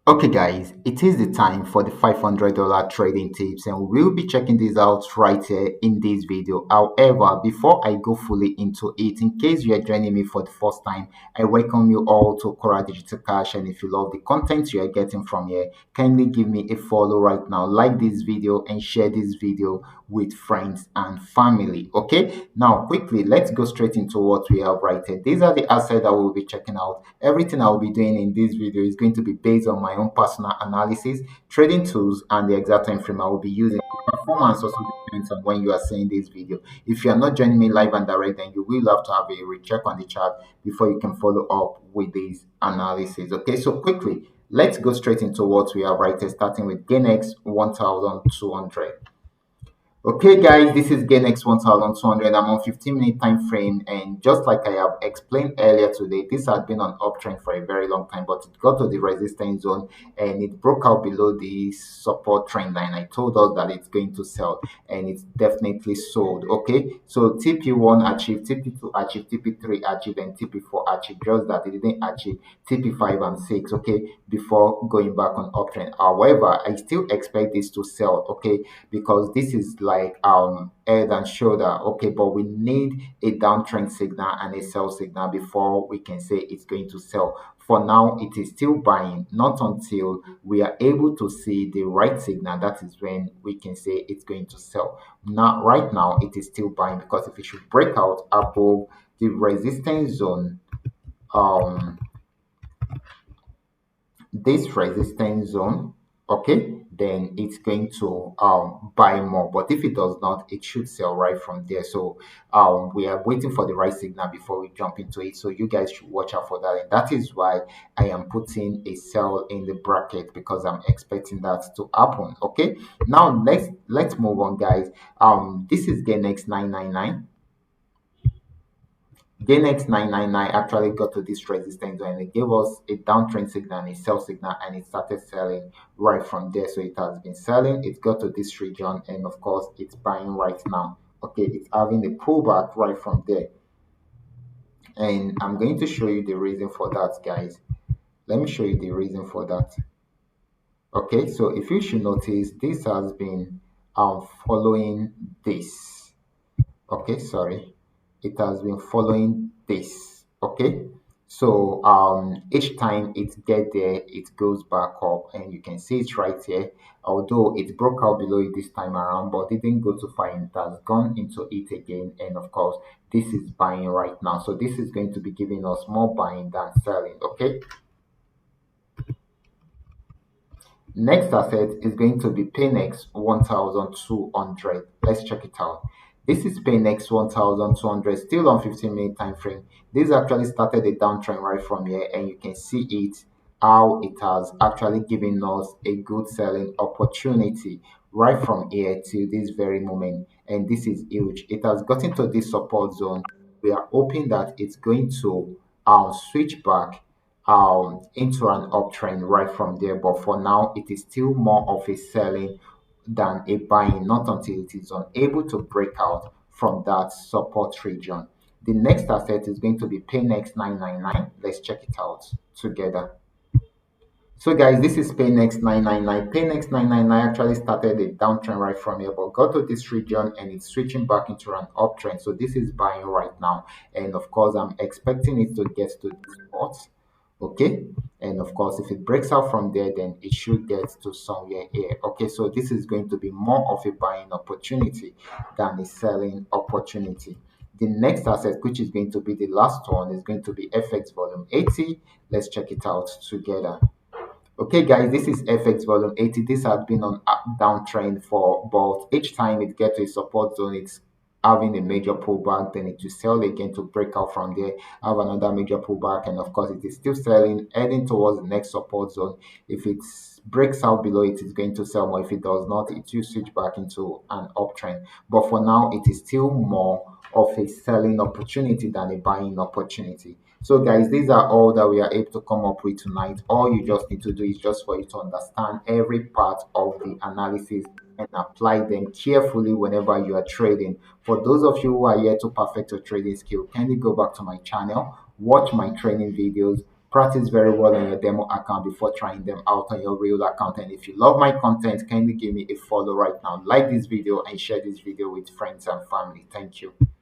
Okay, guys, it is the time for the $500 trading tips, and we'll be checking this out right here in this video. However, before I go fully into it, in case you are joining me for the first time, I welcome you all to Qora Digital Cash. And if you love the content you are getting from here, kindly give me a follow right now, like this video, and share this video with friends and family. Okay, now quickly, let's go straight into what we have right here. These are the assets that we'll be checking out. Everything I will be doing in this video is going to be based on my own personal analysis, trading tools, and the exact time frame I will be using. Performance also depends on when you are seeing this video. If you are not joining me live and direct, then you will have to have a recheck on the chart before you can follow up with this analysis. Okay, so quickly, let's go straight into what we have right here, starting with GainX 1200. Okay, guys, this is GainX 1200. I'm on 15-minute time frame, and just like I have explained earlier today, this had been on uptrend for a very long time, but it got to the resistance zone and it broke out below the support trend line. I told us that it's going to sell, and it's definitely sold. Okay, so TP1 achieved, TP2 achieved, TP3 achieved, and TP4 achieved. Just that it didn't achieve TP5 and 6. Okay, before going back on uptrend. However, I still expect this to sell. Okay, because this is like head and shoulder. Okay, but we need a downtrend signal and a sell signal before we can say it's going to sell. For now, it is still buying. Not until we are able to see the right signal, that is when we can say it's going to sell. Now, right now, it is still buying, because if it should break out above the resistance zone, um this resistance zone, okay, then it's going to buy more. But if it does not, it should sell right from there. So we are waiting for the right signal before we jump into it, so you guys should watch out for that. And that is why I am putting a sell in the bracket, because I'm expecting that to happen. Okay, now let's move on, guys. This is GainX 999. GainX 999 actually got to this resistance and it gave us a downtrend signal and a sell signal, and it started selling right from there. So it has been selling, it got to this region, and of course it's buying right now. Okay, it's having a pullback right from there, and I'm going to show you the reason for that, guys. Let me show you the reason for that. Okay, so if you should notice, this has been following this. Okay, sorry, it has been following this. Okay, so each time it get there, it goes back up, and you can see it right here. Although it broke out below it this time around, but it didn't go too far, and it has gone into it again. And of course, this is buying right now, so this is going to be giving us more buying than selling. Okay, next asset is going to be Paynex 1200. Let's check it out. This is Paynex 1200, still on 15-minute time frame. This actually started a downtrend right from here, and you can see it how it has actually given us a good selling opportunity right from here to this very moment. And this is huge. It has gotten to this support zone. We are hoping that it's going to switch back into an uptrend right from there. But for now, it is still more of a selling than a buying, not until it is unable to break out from that support region. The next asset is going to be Paynex 999. Let's check it out together. So guys, this is Paynex 999. Paynex 999 actually started a downtrend right from here, but got to this region and it's switching back into an uptrend. So this is buying right now. And of course, I'm expecting it to get to this spot. Okay. And of course, if it breaks out from there, then it should get to somewhere here. Okay. So this is going to be more of a buying opportunity than a selling opportunity. The next asset, which is going to be the last one, is going to be FX volume 80. Let's check it out together. Okay, guys, this is FX volume 80. This has been on downtrend for, but each time it gets to a support zone, it's having a major pullback. Then it will sell again to break out from there, have another major pullback, and of course, it is still selling, heading towards the next support zone. If it breaks out below it, it's going to sell more. If it does not, it will switch back into an uptrend. But for now, it is still more of a selling opportunity than a buying opportunity. So guys, these are all that we are able to come up with tonight. All you just need to do is just for you to understand every part of the analysis and apply them carefully whenever you are trading. For those of you who are yet to perfect your trading skill, kindly go back to my channel, watch my training videos, Practice very well on your demo account before trying them out on your real account. And if you love my content, kindly give me a follow right now. Like this video and share this video with friends and family. Thank you.